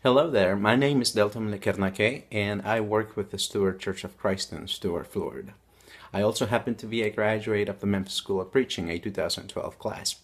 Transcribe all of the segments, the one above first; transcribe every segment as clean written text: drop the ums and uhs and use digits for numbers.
Hello there, my name is Delton Lekernake, and I work with the Stewart Church of Christ in Stewart, Florida. I also happen to be a graduate of the Memphis School of Preaching, a 2012 class.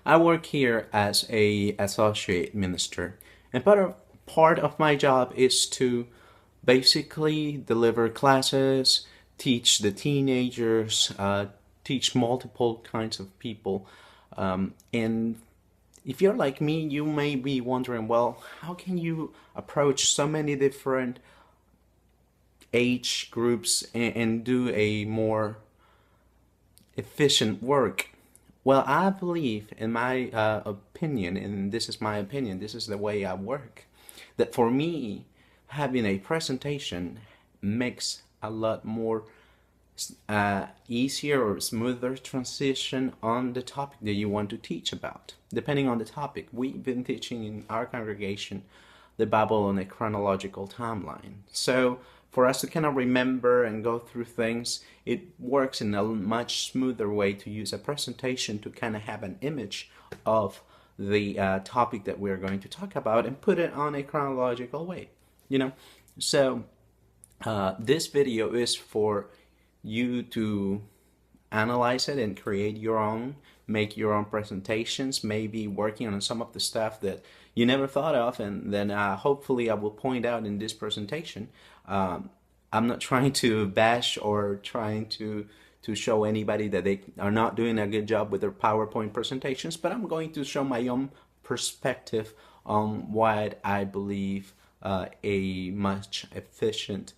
I work here as a associate minister, and part of my job is to basically deliver classes, teach the teenagers, teach multiple kinds of people, and if you're like me, you may be wondering, well, how can you approach so many different age groups and do a more efficient work? Well, I believe, in my opinion, and this is my opinion, this is the way I work, that for me, having a presentation makes a lot more easier or smoother transition on the topic that you want to teach about. Depending on the topic, we've been teaching in our congregation the Bible on a chronological timeline. So for us to kind of remember and go through things, it works in a much smoother way to use a presentation to kind of have an image of the topic that we're going to talk about and put it on a chronological way, you know. So this video is for you to analyze it and create your own, make your own presentations, maybe working on some of the stuff that you never thought of, and then hopefully I will point out in this presentation. I'm not trying to bash or trying to show anybody that they are not doing a good job with their PowerPoint presentations, but I'm going to show my own perspective on what I believe a much efficient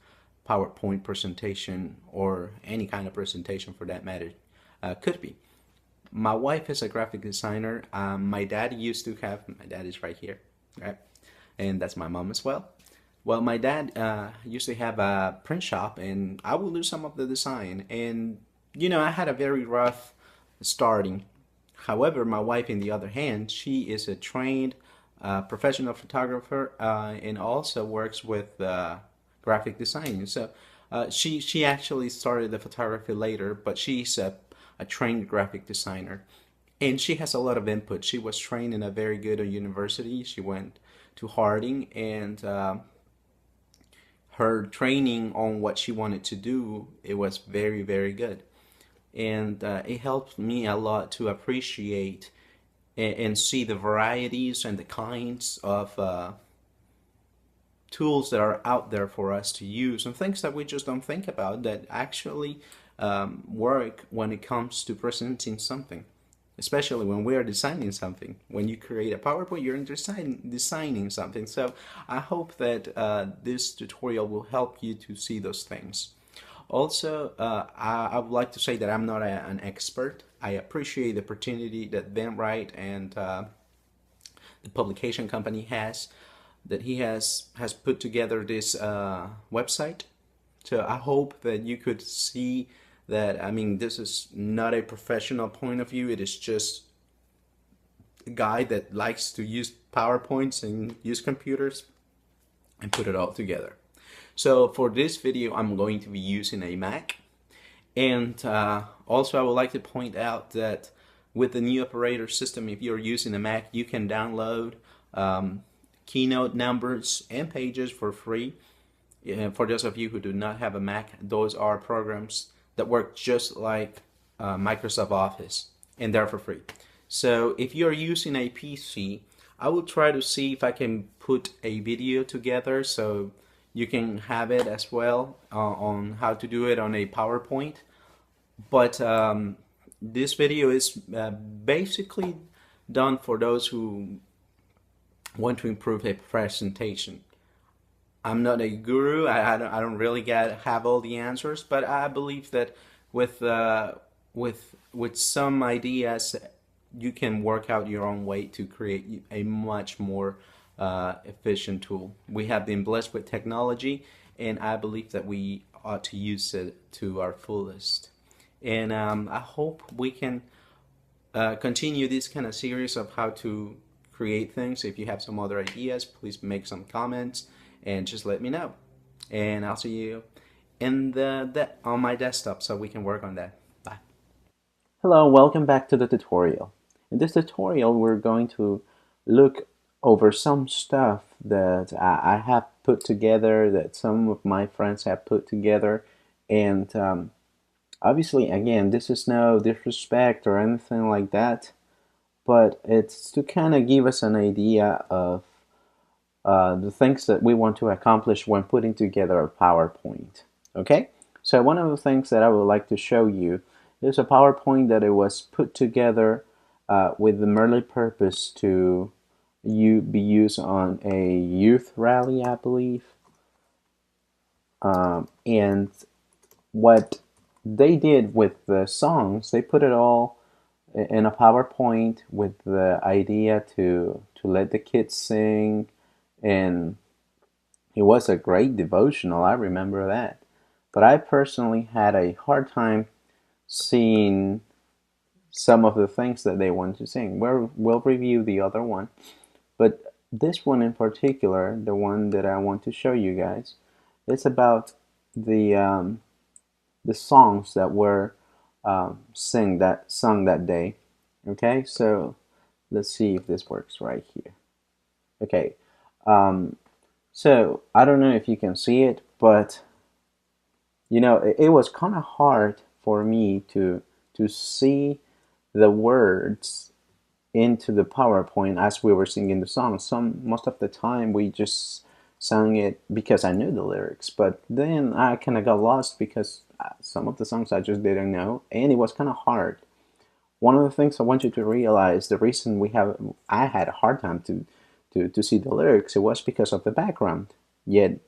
PowerPoint presentation, or any kind of presentation for that matter, could be. My wife is a graphic designer. My dad is right here, right? And that's my mom as well. Well, my dad used to have a print shop, and I will do some of the design. And, I had a very rough starting. However, my wife, on the other hand, she is a trained professional photographer, and also works with graphic design. So she actually started the photography later, but she's a trained graphic designer, and she has a lot of input. She was trained in a very good university. She went to Harding, and her training on what she wanted to do, it was very, very good, and it helped me a lot to appreciate and see the varieties and the kinds of tools that are out there for us to use, and things that we just don't think about that actually work when it comes to presenting something, especially when we are designing something. When you create a PowerPoint, you're designing something. So I hope that this tutorial will help you to see those things. Also, I would like to say that I'm not an expert. I appreciate the opportunity that Eventbrite and the publication company has, that he has put together this website. So I hope that you could see that, I mean, this is not a professional point of view. It is just a guy that likes to use PowerPoints and use computers and put it all together. So for this video, I'm going to be using a Mac. And also I would like to point out that with the new operator system, if you're using a Mac, you can download Keynote numbers and pages for free. For those of you who do not have a Mac, those are programs that work just like Microsoft Office, and they're for free. So if you're using a PC, I will try to see if I can put a video together so you can have it as well on how to do it on a PowerPoint. But this video is basically done for those who want to improve a presentation. I'm not a guru. I don't really have all the answers, but I believe that with some ideas, you can work out your own way to create a much more efficient tool. We have been blessed with technology, and I believe that we ought to use it to our fullest. And I hope we can continue this kind of series of how to create things. If you have some other ideas, please make some comments and just let me know. And I'll see you in on my desktop so we can work on that. Bye. Hello, welcome back to the tutorial. In this tutorial, we're going to look over some stuff that I have put together, that some of my friends have put together. And obviously, again, this is no disrespect or anything like that, but it's to kind of give us an idea of the things that we want to accomplish when putting together a PowerPoint. Okay? So one of the things that I would like to show you is a PowerPoint that it was put together with the merely purpose to be used on a youth rally, I believe. And what they did with the songs, they put it all in a PowerPoint with the idea to let the kids sing, and it was a great devotional. I remember that. But I personally had a hard time seeing some of the things that they want to sing. We'll review the other one. But this one in particular, the one that I want to show you guys, it's about the songs that were sung that day. Okay, so let's see if this works right here. Okay, so I don't know if you can see it, but it was kind of hard for me to see the words into the PowerPoint as we were singing the song. Most of the time we just sang it because I knew the lyrics, but then I kind of got lost because some of the songs I just didn't know, and it was kind of hard. One of the things I want you to realize, the reason I had a hard time to see the lyrics, it was because of the background. Yet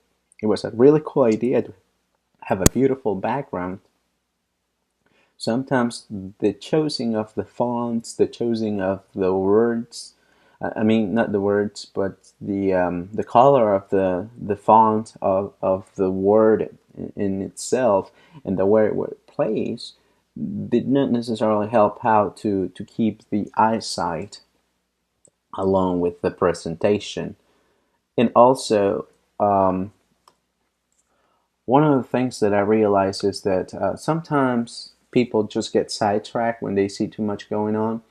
it was a really cool idea to have a beautiful background. Sometimes the choosing of the fonts, the choosing of the words, I mean not the words, but the color of the font of the word in itself, and the way it plays, did not necessarily help out to keep the eyesight along with the presentation. And also, one of the things that I realize is that sometimes people just get sidetracked when they see too much going on.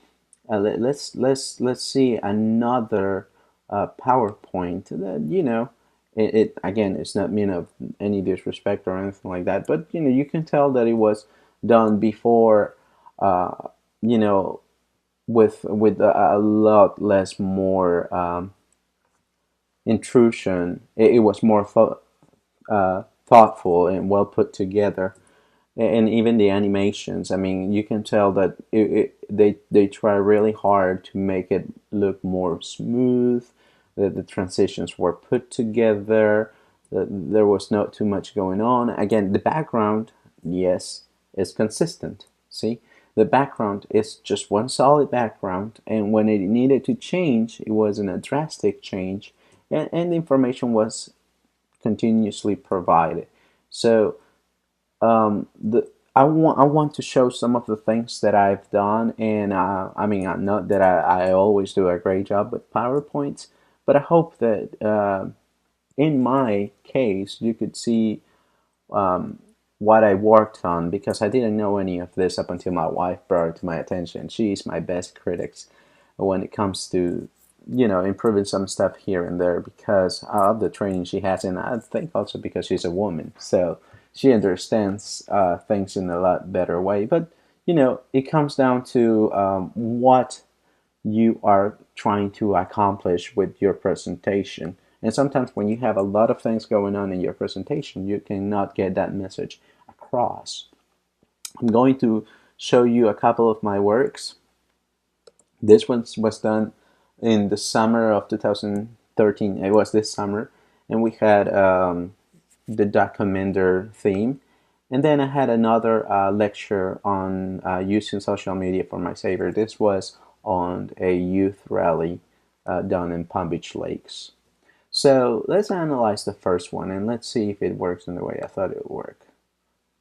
Let's see another PowerPoint that it again, it's not mean of any disrespect or anything like that, but you can tell that it was done before, you know with a lot less more intrusion. It was more thoughtful and well put together, and even the animations. I mean, you can tell that they try really hard to make it look more smooth. That the transitions were put together. That there was not too much going on. Again, the background, yes, is consistent. See, the background is just one solid background, and when it needed to change, it wasn't a drastic change, and the information was continuously provided. So the I want to show some of the things that I've done, and I mean, I know that I always do a great job with PowerPoints, but I hope that in my case you could see what I worked on, because I didn't know any of this up until my wife brought it to my attention. She's my best critic when it comes to improving some stuff here and there because of the training she has, and I think also because she's a woman, so she understands things in a lot better way. But it comes down to what you are trying to accomplish with your presentation. And sometimes when you have a lot of things going on in your presentation, you cannot get that message across. I'm going to show you a couple of my works. This one was done in the summer of 2013. It was this summer, and we had the Documenter theme. And then I had another lecture on using social media for my savior. This was on a youth rally down in Palm Beach Lakes. So let's analyze the first one and let's see if it works in the way I thought it would work.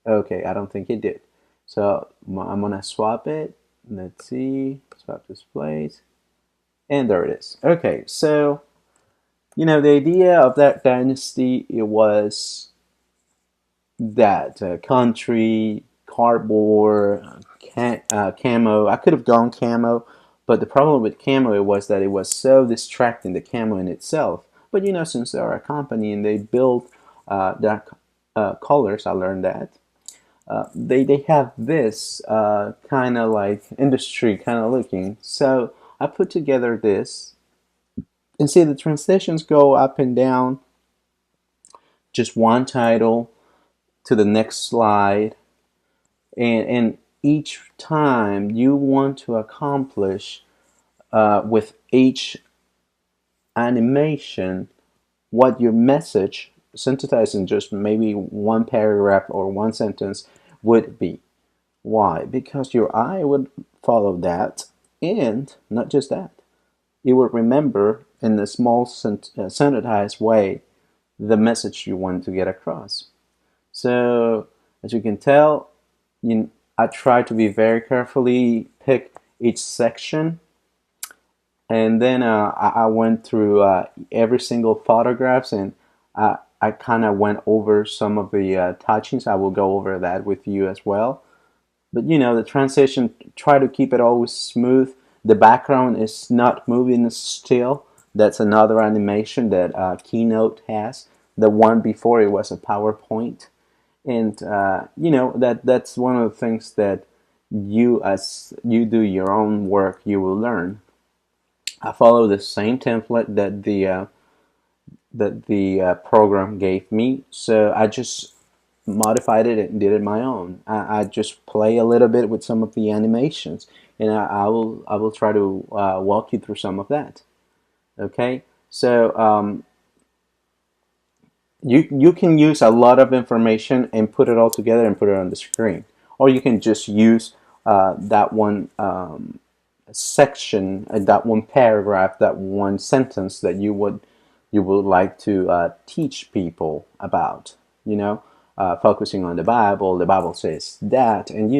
Okay, I don't think it did. So I'm gonna swap it. Let's see, swap displays. And there it is. Okay, so the idea of that dynasty, it was that country, cardboard, camo. I could have gone camo, But the problem with Camo was that it was so distracting, the Camo in itself. But since they're a company and they build their colors, I learned that they have this kind of like industry kind of looking. So I put together this and see the transitions go up and down, just one title to the next slide, and each time you want to accomplish with each animation what your message, synthesized in just maybe one paragraph or one sentence, would be. Why? Because your eye would follow that, and not just that, it would remember in a small synthesized way the message you want to get across. So as you can tell, I try to be very carefully pick each section, and then I went through every single photographs, and I kind of went over some of the touchings. I will go over that with you as well. But the transition, try to keep it always smooth. The background is not moving still. That's another animation that Keynote has. The one before it was a PowerPoint, and that's one of the things that you, as you do your own work, you will learn. I follow the same template that the program gave me, so I just modified it and did it my own. I just play a little bit with some of the animations, and I will try to walk you through some of that. Okay, so you can use a lot of information and put it all together and put it on the screen, or you can just use that one section, that one paragraph, that one sentence that you would like to teach people about. Focusing on the Bible. The Bible says that, and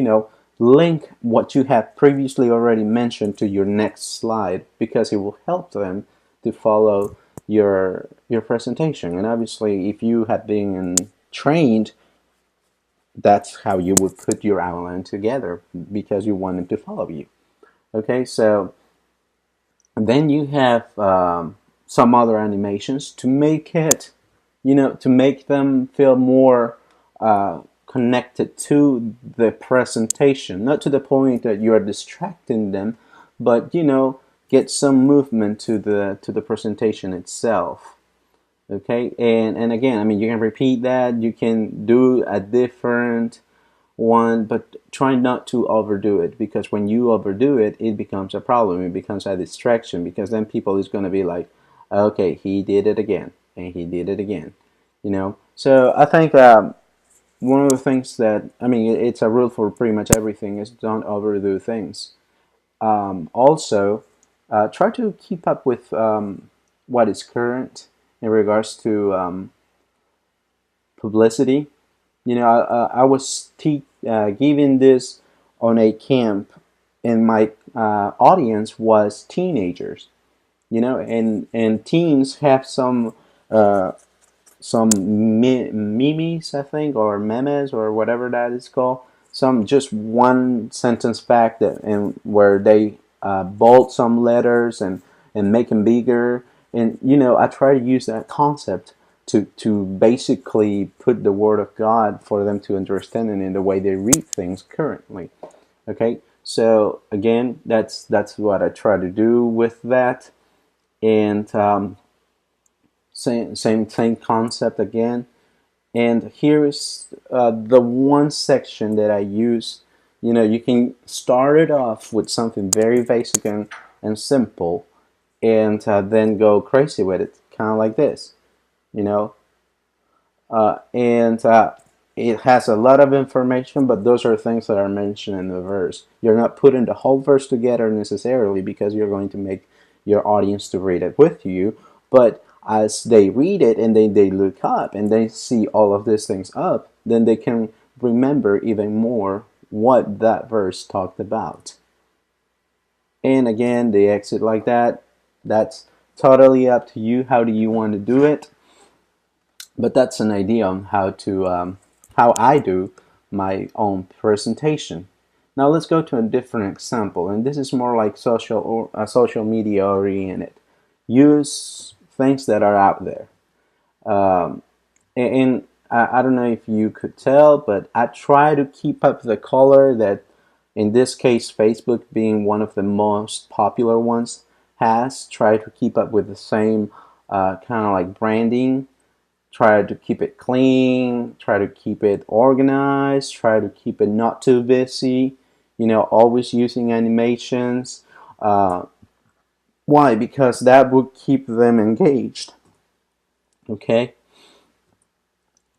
link what you have previously already mentioned to your next slide, because it will help them to follow your presentation. And obviously, if you have been trained, that's how you would put your outline together, because you want them to follow you. Okay, so then you have some other animations to make it, to make them feel more connected to the presentation, not to the point that you are distracting them, but get some movement to the presentation itself. Okay, and again, I mean, you can repeat that, you can do a different one, but try not to overdo it, because when you overdo it, it becomes a problem. It becomes a distraction, because then people is going to be like, okay, he did it again, and he did it again. So I think one of the things that, I mean, it's a rule for pretty much everything, is don't overdo things. Also, try to keep up with what is current in regards to publicity. I was giving this on a camp, and my audience was teenagers. And teens have some memes, I think, or memes, or whatever that is called. Some just one sentence fact and where they bold some letters and make them bigger. And I try to use that concept to basically put the word of God for them to understand, and in the way they read things currently. Okay, so again, that's what I try to do with that, and same concept again. And here is the one section that I use. You can start it off with something very basic and simple, and then go crazy with it, kind of like this. you know and it has a lot of information, but those are things that are mentioned in the verse. You're not putting the whole verse together necessarily, because you're going to make your audience to read it with you, but as they read it and they look up and they see all of these things up, then they can remember even more what that verse talked about. And again, they exit like that. That's totally up to you. How do you want to do it? But that's an idea on how I do my own presentation. Now let's go to a different example, and this is more like social media oriented. Use things that are out there. Um, and I don't know if you could tell, but I try to keep up the color that, in this case, Facebook being one of the most popular ones, has. Try to keep up with the same kind of like branding. Try to keep it clean. Try to keep it organized. Try to keep it not too busy. You know, always using animations. Uh, why? Because that would keep them engaged. Okay?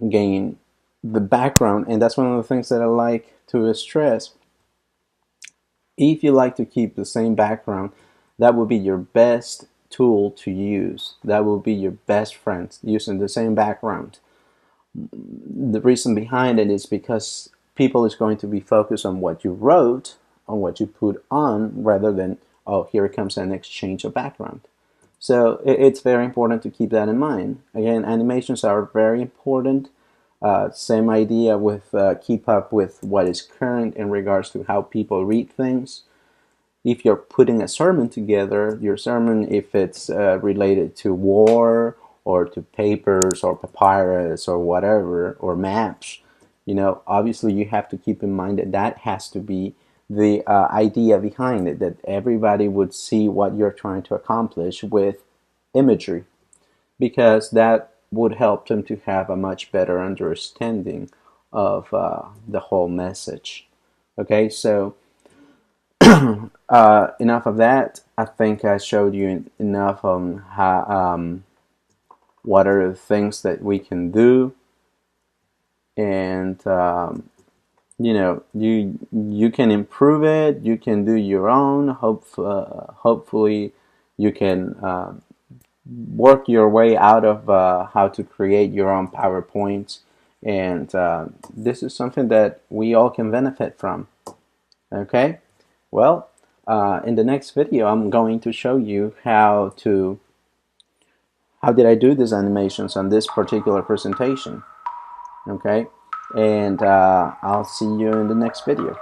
Again, the background, and that's one of the things that I like to stress. If you like to keep the same background, that will be your best tool to use. That will be your best friend, using the same background. The reason behind it is because people is going to be focused on what you wrote, on what you put on, rather than, oh, here comes an exchange of background. So it's very important to keep that in mind. Again, animations are very important. Same idea with keep up with what is current in regards to how people read things. If you're putting a sermon together, your sermon, if it's related to war or to papers or papyrus or whatever, or maps, you know, obviously you have to keep in mind that that has to be the idea behind it, that everybody would see what you're trying to accomplish with imagery, because that would help them to have a much better understanding of the whole message. Okay, so enough of that. I think I showed you enough on how, what are the things that we can do, and you know, you can improve it. You can do your own. Hopefully, you can work your way out of how to create your own PowerPoints, and this is something that we all can benefit from. Okay, well, in the next video, I'm going to show you how did I do these animations on this particular presentation. Okay, and I'll see you in the next video.